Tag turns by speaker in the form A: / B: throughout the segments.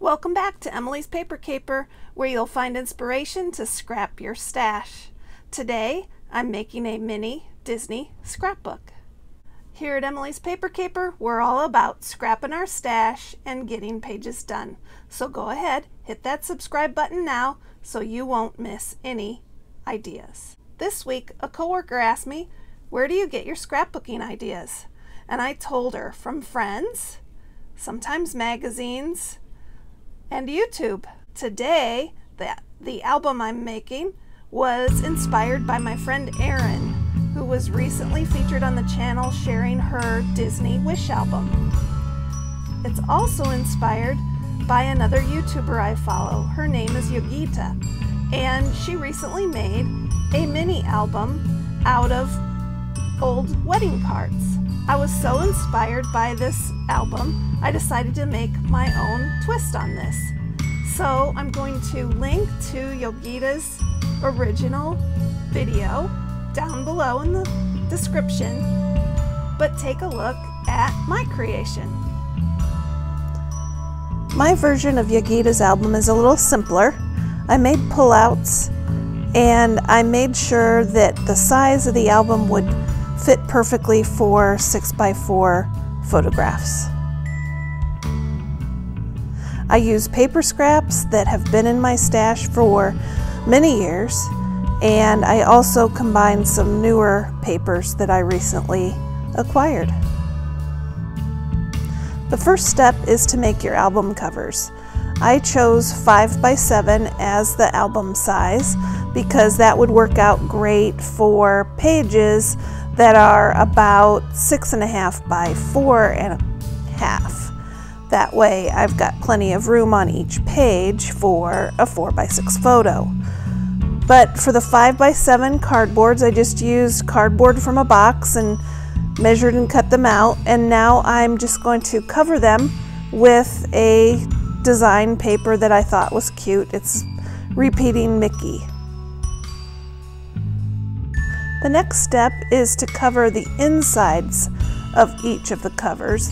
A: Welcome back to Emily's Paper Caper, where you'll find inspiration to scrap your stash. Today, I'm making a mini Disney scrapbook. Here at Emily's Paper Caper, we're all about scrapping our stash and getting pages done. So go ahead, hit that subscribe button now so you won't miss any ideas. This week, a coworker asked me, "Where do you get your scrapbooking ideas?" And I told her from friends, sometimes magazines, and YouTube. Today, the album I'm making was inspired by my friend Erin, who was recently featured on the channel sharing her Disney Wish album. It's also inspired by another YouTuber I follow. Her name is Yogita, and she recently made a mini album out of old wedding cards. I was so inspired by this album, I decided to make my own twist on this. So I'm going to link to Yogita's original video down below in the description, but take a look at my creation. My version of Yogita's album is a little simpler. I made pullouts and I made sure that the size of the album would fit perfectly for 6x4 photographs. I use paper scraps that have been in my stash for many years, and I also combined some newer papers that I recently acquired. The first step is to make your album covers. I chose 5x7 as the album size because that would work out great for pages that are about 6.5 by 4.5. That way I've got plenty of room on each page for a 4x6 photo. But for the 5x7 cardboards, I just used cardboard from a box and measured and cut them out, and now I'm just going to cover them with a design paper that I thought was cute. It's Repeating Mickey. The next step is to cover the insides of each of the covers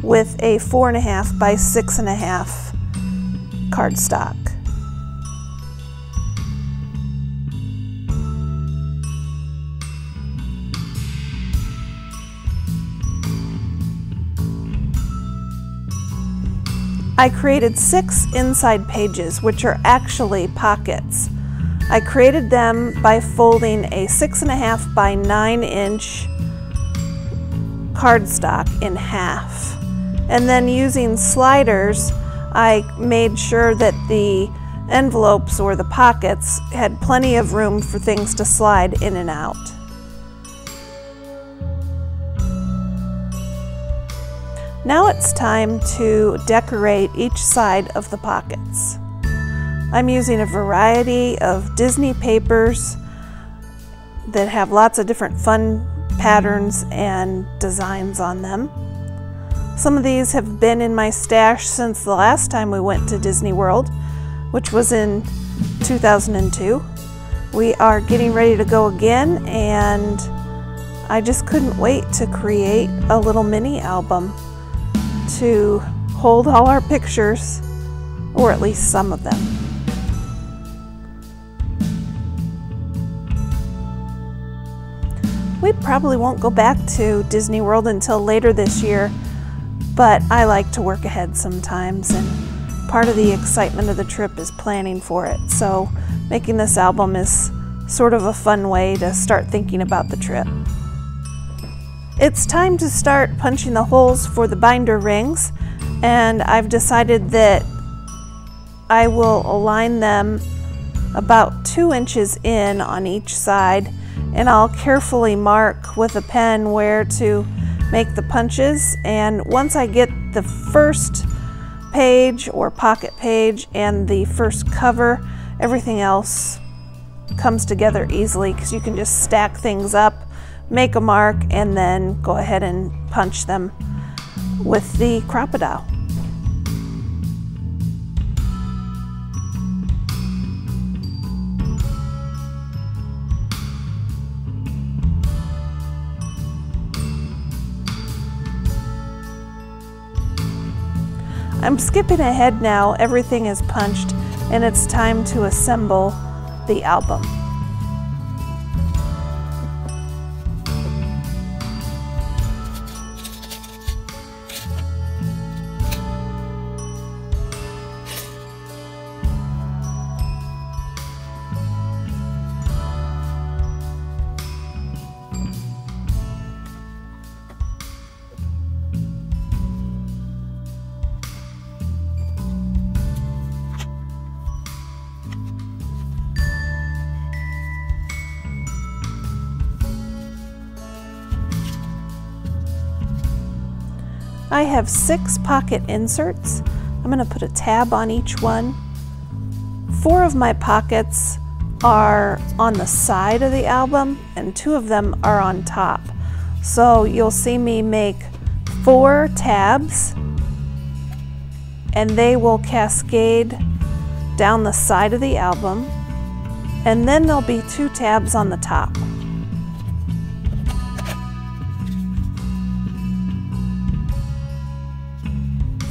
A: with a 4.5 by 6.5 cardstock. I created 6 inside pages, which are actually pockets. I created them by folding a 6.5 by 9-inch cardstock in half. And then using sliders, I made sure that the envelopes or the pockets had plenty of room for things to slide in and out. Now it's time to decorate each side of the pockets. I'm using a variety of Disney papers that have lots of different fun patterns and designs on them. Some of these have been in my stash since the last time we went to Disney World, which was in 2002. We are getting ready to go again, and I just couldn't wait to create a little mini album to hold all our pictures, or at least some of them. We probably won't go back to Disney World until later this year, but I like to work ahead sometimes, and part of the excitement of the trip is planning for it. So making this album is sort of a fun way to start thinking about the trip. It's time to start punching the holes for the binder rings, and I've decided that I will align them about 2 inches in on each side, and I'll carefully mark with a pen where to make the punches. And once I get the first page or pocket page and the first cover, everything else comes together easily because you can just stack things up, make a mark, and then go ahead and punch them with the cropadile. I'm skipping ahead now. Everything is punched and it's time to assemble the album. I have 6 pocket inserts. I'm going to put a tab on each one. 4 of my pockets are on the side of the album and 2 of them are on top. So you'll see me make 4 tabs and they will cascade down the side of the album, and then there'll be 2 tabs on the top.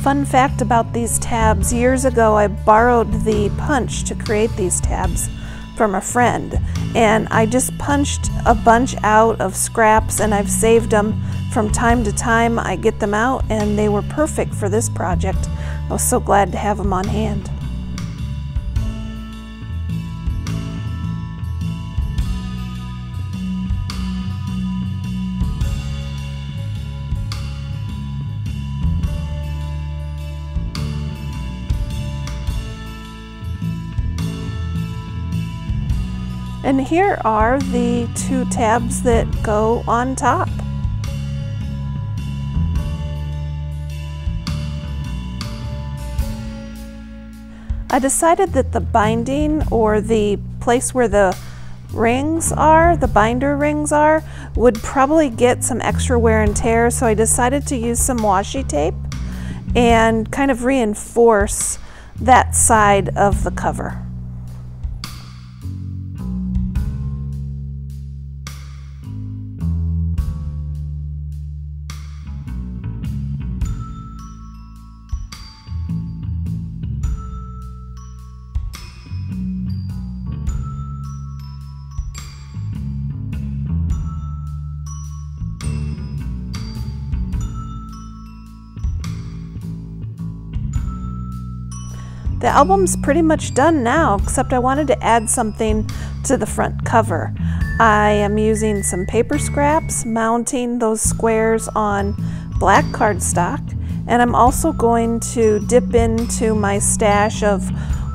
A: Fun fact about these tabs, years ago I borrowed the punch to create these tabs from a friend, and I just punched a bunch out of scraps and I've saved them from time to time. I get them out and they were perfect for this project. I was so glad to have them on hand. And here are the 2 tabs that go on top. I decided that the binding, or the place where the rings are, the binder rings are, would probably get some extra wear and tear, so I decided to use some washi tape and kind of reinforce that side of the cover. The album's pretty much done now, except I wanted to add something to the front cover. I am using some paper scraps, mounting those squares on black cardstock, and I'm also going to dip into my stash of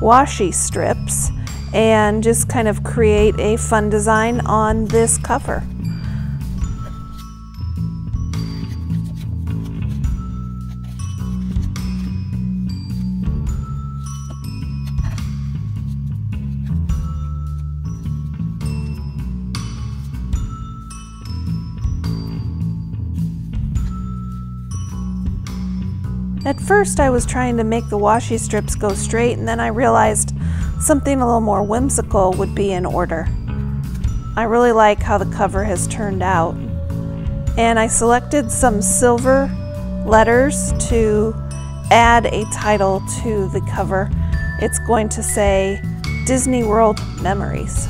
A: washi strips and just kind of create a fun design on this cover. At first I was trying to make the washi strips go straight, and then I realized something a little more whimsical would be in order. I really like how the cover has turned out. And I selected some silver letters to add a title to the cover. It's going to say Disney World Memories.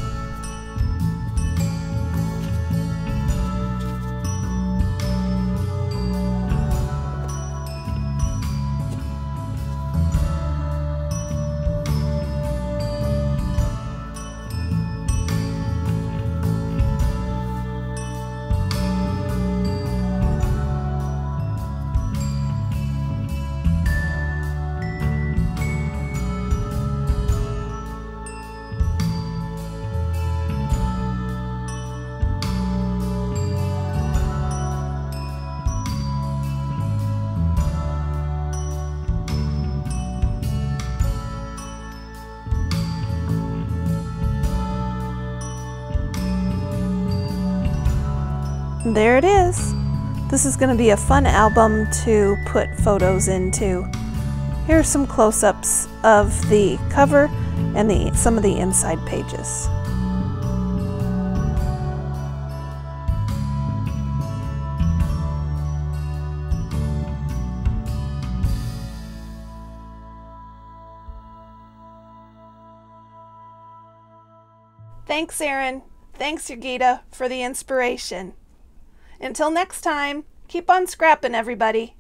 A: There it is. This is going to be a fun album to put photos into. Here are some close-ups of the cover and some of the inside pages. Thanks, Erin. Thanks, Yogita, for the inspiration. Until next time, keep on scrapping, everybody.